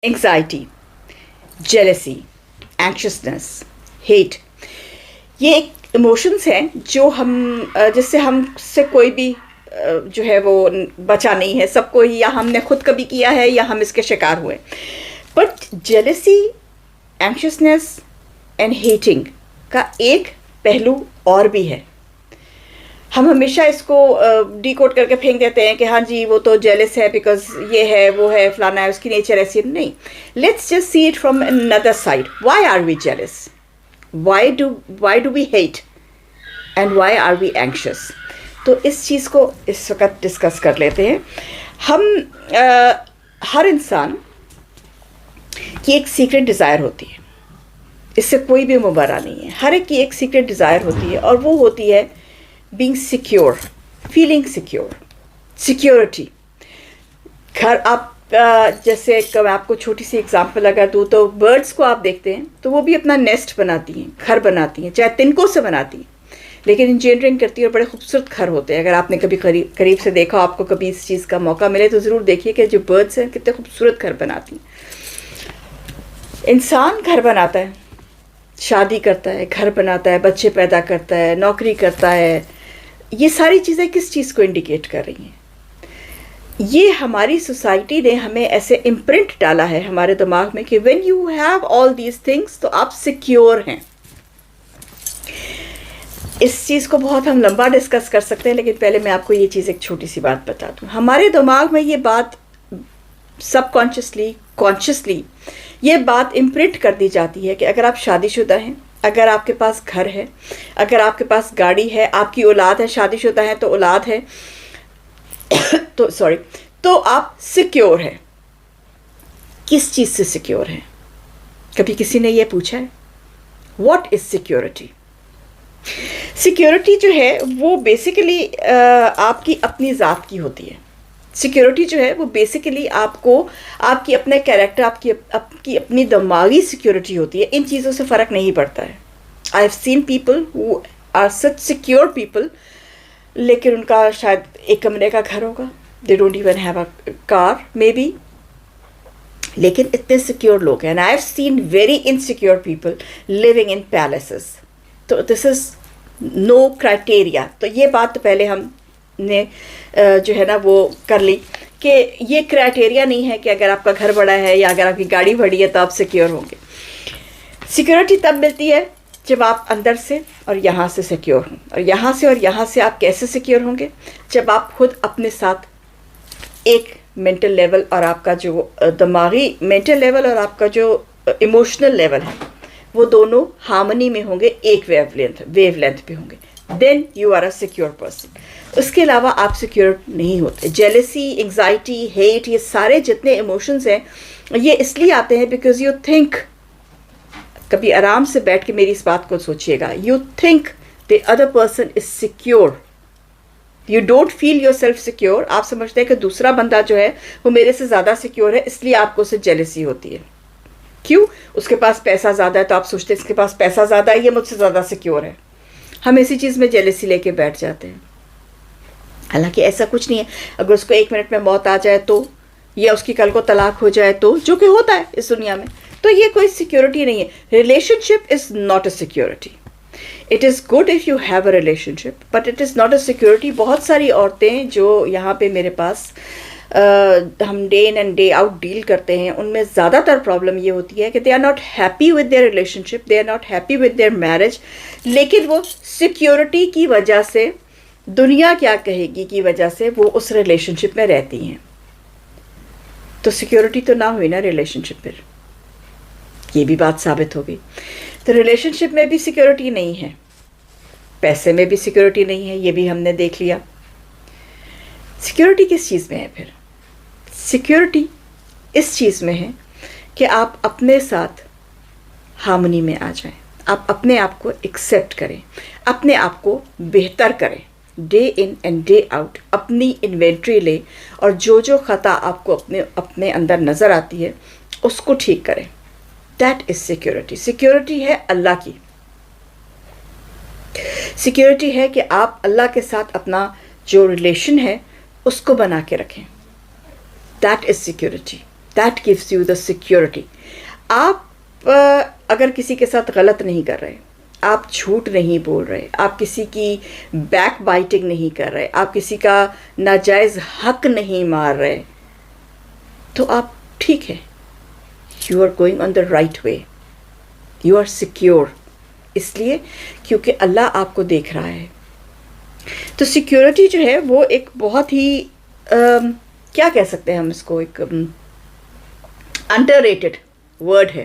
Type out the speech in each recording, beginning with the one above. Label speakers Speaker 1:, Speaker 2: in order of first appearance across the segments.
Speaker 1: Anxiety, jealousy, anxiousness, hate, ये एक emotions हैं जो जिससे हमसे कोई भी जो है वो बचा नहीं है, सबको ही, या हमने खुद कभी किया है या हम इसके शिकार हुए. But jealousy, anxiousness and hating का एक पहलू और भी है. हम हमेशा इसको डिकोड करके फेंक देते हैं कि हाँ जी वो तो जेलस है बिकॉज ये है वो है फलाना है, उसकी नेचर ऐसी है. नहीं, let's just see it from another side. Why are we jealous? Why do we hate and why are we anxious? तो इस चीज़ को इस वक्त डिस्कस कर लेते हैं. हर इंसान की एक सीक्रेट डिज़ायर होती है, इससे कोई भी मुबरा नहीं है. हर एक की एक सीक्रेट डिज़ायर होती है और वो होती है being secure, feeling secure, security. घर आप जैसे मैं आपको छोटी सी एग्जांपल अगर दूँ तो बर्ड्स को आप देखते हैं तो वो भी अपना नेस्ट बनाती हैं, घर बनाती हैं, चाहे तिनकों से बनाती हैं, लेकिन इंजीनियरिंग करती है और बड़े खूबसूरत घर होते हैं. अगर आपने कभी करीब से देखा, आपको कभी इस चीज़ का मौका मिले तो ज़रूर देखिए कि जो बर्ड्स हैं कितने खूबसूरत घर बनाती हैं. इंसान घर बनाता है, शादी करता है, घर बनाता है, बच्चे पैदा करता है, नौकरी करता है. ये सारी चीज़ें किस चीज़ को इंडिकेट कर रही हैं? ये हमारी सोसाइटी ने हमें ऐसे इम्प्रिंट डाला है हमारे दिमाग में कि when you have all these things तो आप सिक्योर हैं. इस चीज़ को बहुत हम लंबा डिस्कस कर सकते हैं, लेकिन पहले मैं आपको ये चीज़ एक छोटी सी बात बता दूँ. हमारे दिमाग में ये बात सबकॉन्शियसली कॉन्शियसली ये बात इम्प्रिंट कर दी जाती है कि अगर आप शादीशुदा हैं, अगर आपके पास घर है, अगर आपके पास गाड़ी है, आपकी औलाद है, शादीशुदा है तो औलाद है तो आप सिक्योर हैं. किस चीज़ से सिक्योर हैं? कभी किसी ने ये पूछा है? What is security? सिक्योरिटी जो है वो बेसिकली आपकी अपनी ज़ात की होती है. सिक्योरिटी जो है वो बेसिकली आपको आपकी अपने कैरेक्टर, आपकी अपनी दिमागी सिक्योरिटी होती है. इन चीज़ों से फ़र्क नहीं पड़ता है. I have seen people who are such secure people, लेकिन उनका शायद एक कमरे का घर होगा, they don't even have a car may be, लेकिन इतने सिक्योर लोग हैं. And I have seen very insecure people living in palaces. तो दिस इज़ नो क्राइटेरिया. तो ये बात तो पहले हमने जो है ना वो कर ली कि ये क्राइटेरिया नहीं है कि अगर आपका घर बड़ा है या अगर आपकी गाड़ी बड़ी है तो आप सिक्योर होंगे. सिक्योरिटी तब मिलती है जब आप अंदर से और यहाँ से सिक्योर हों. और यहाँ से आप कैसे सिक्योर होंगे? जब आप खुद अपने साथ एक मेंटल लेवल और आपका जो दिमागी मेंटल लेवल और आपका जो इमोशनल लेवल है वो दोनों हार्मनी में होंगे, एक वेवलेंथ पे होंगे. Then you are a secure person. उसके अलावा आप सिक्योर नहीं होते. जेलसी, एंग्जाइटी, हेट, ये सारे जितने इमोशंस हैं ये इसलिए आते हैं बिकॉज यू थिंक, कभी आराम से बैठ के मेरी इस बात को सोचिएगा, you think the other person is secure. You don't feel your self secure. आप समझते हैं कि दूसरा बंदा जो है वो मेरे से ज़्यादा सिक्योर है, इसलिए आपको उससे जेलसी होती है. क्यों? उसके पास पैसा ज़्यादा है तो आप सोचते हैं इसके पास पैसा ज़्यादा है, ये मुझसे ज़्यादा सिक्योर है. हम इसी चीज़ में जेलसी लेके बैठ जाते हैं. हालांकि ऐसा कुछ नहीं है. अगर उसको 1 मिनट में मौत आ जाए तो, या उसकी कल को तलाक हो जाए तो, जो कि होता है इस दुनिया में, तो ये कोई सिक्योरिटी नहीं है. Relationship is not a security. It is good if you have a relationship but it is not a security. बहुत सारी औरतें जो यहाँ पे मेरे पास हम day in and day out deal करते हैं, उनमें ज़्यादातर प्रॉब्लम ये होती है कि they are not happy with their relationship, they are not happy with their marriage, लेकिन वो सिक्योरिटी की वजह से, दुनिया क्या कहेगी की वजह से वो उस रिलेशनशिप में रहती हैं. तो सिक्योरिटी तो ना हुई ना रिलेशनशिप, फिर ये भी बात साबित हो गई. तो रिलेशनशिप में भी सिक्योरिटी नहीं है, पैसे में भी सिक्योरिटी नहीं है, ये भी हमने देख लिया. सिक्योरिटी किस चीज़ में है फिर? सिक्योरिटी इस चीज़ में है कि आप अपने साथ हार्मनी में आ जाएं, आप अपने आप को एक्सेप्ट करें, अपने आप को बेहतर करें, day in and day out अपनी इन्वेंट्री लें और जो जो ख़ता आपको अपने अंदर नज़र आती है उसको ठीक करें. That is security. सिक्योरिटी है अल्लाह की. सिक्योरिटी है कि आप अल्लाह के साथ अपना जो रिलेशन है उसको बना के रखें. That is security. That gives you the security. آپ اگر کسی کے ساتھ غلط نہیں کر رہے, آپ جھوٹ نہیں بول رہے, آپ کسی کی بیک بائٹنگ نہیں کر رہے, آپ کسی کا ناجائز حق نہیں مار رہے, تو آپ ٹھیک ہے. You are going on the right way. You are secure. اس لیے کیونکہ اللہ آپ کو دیکھ رہا ہے. تو سیکیورٹی جو ہے وہ ایک بہت ہی کیا کہہ سکتے ہیں ہم اس کو, ایک انڈر ریٹڈ ورڈ ہے.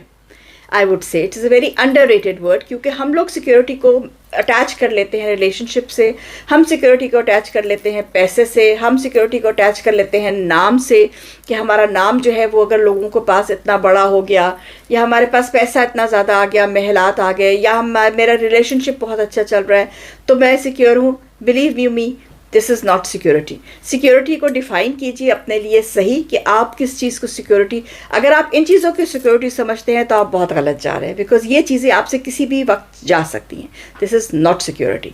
Speaker 1: I would say it is a very under rated word, کیونکہ ہم لوگ سیکیورٹی کو اٹیچ کر لیتے ہیں ریلیشن شپ سے, ہم سیکیورٹی کو اٹیچ کر لیتے ہیں پیسے سے, ہم سیکیورٹی کو اٹیچ کر لیتے ہیں نام سے, کہ ہمارا نام جو ہے وہ اگر لوگوں کے پاس اتنا بڑا ہو گیا, یا ہمارے پاس پیسہ اتنا زیادہ آ گیا, محلات آ گئے, یا میرا ریلیشن شپ بہت اچھا چل رہا ہے تو میں سیکیور ہوں. Believe you me, this is not security. Security کو ڈیفائن کیجیے اپنے لیے صحیح, کہ آپ کس چیز کو سیکیورٹی, اگر آپ ان چیزوں کی سیکیورٹی سمجھتے ہیں تو آپ بہت غلط جا رہے ہیں, بیکاز یہ چیزیں آپ سے کسی بھی وقت جا سکتی ہیں. دس از ناٹ سیکیورٹی.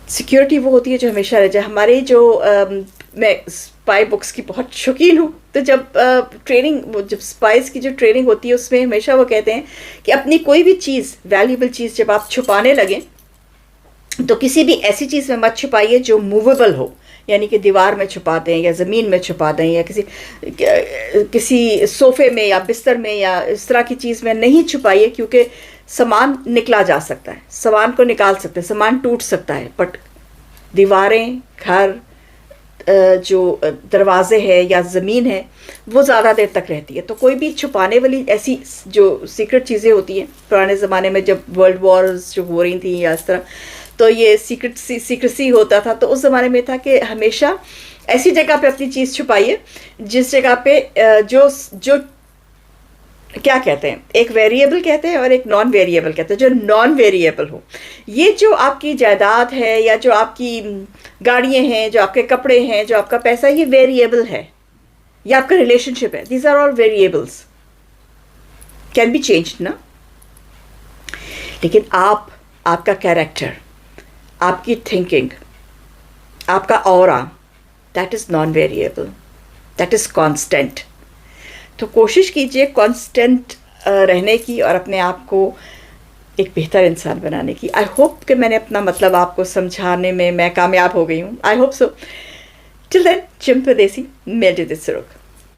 Speaker 1: سیکیورٹی وہ ہوتی ہے جو ہمیشہ رہ جائے. ہماری جو میں اسپائی بکس کی بہت شوقین ہوں, تو جب جب اسپائز کی جو ٹریننگ ہوتی ہے اس میں ہمیشہ وہ کہتے ہیں کہ اپنی کوئی بھی چیز, ویلیوبل چیز جب آپ چھپانے لگیں تو کسی بھی ایسی چیز میں مت چھپائیے جو موویبل ہو, یعنی کہ دیوار میں چھپا دیں یا زمین میں چھپا دیں یا کسی صوفے میں یا بستر میں یا اس طرح کی چیز میں نہیں چھپائیے, کیونکہ سامان نکلا جا سکتا ہے, سامان کو نکال سکتے ہیں, سامان ٹوٹ سکتا ہے. بٹ دیواریں, گھر, جو دروازے ہے یا زمین ہے وہ زیادہ دیر تک رہتی ہے. تو کوئی بھی چھپانے والی ایسی جو سیکرٹ چیزیں ہوتی ہیں, پرانے زمانے میں جب ورلڈ وارز جو ہو رہی تھیں یا اس طرح, تو یہ سیکریسی ہوتا تھا, تو اس زمانے میں تھا کہ ہمیشہ ایسی جگہ پہ اپنی چیز چھپائیے جس جگہ پہ جو کیا کہتے ہیں, ایک ویریبل کہتے ہیں اور ایک نان ویریبل کہتے ہیں, جو نان ویریبل ہو. یہ جو آپ کی جائیداد ہے یا جو آپ کی گاڑیاں ہیں, جو آپ کے کپڑے ہیں, جو آپ کا پیسہ, یہ ویریبل ہے, یا آپ کا ریلیشن شپ ہے. These are all variables, can be changed نا. لیکن آپ کا کیریکٹر, آپ کی تھنکنگ, آپ کا aura, that is non variable, that is constant. تو کوشش کیجئے کانسٹنٹ رہنے کی اور اپنے آپ کو ایک بہتر انسان بنانے کی. آئی ہوپ کہ میں نے اپنا مطلب آپ کو سمجھانے میں کامیاب ہو گئی ہوں. I hope so. Till then, chump دیسی, میل ڈی دس روک.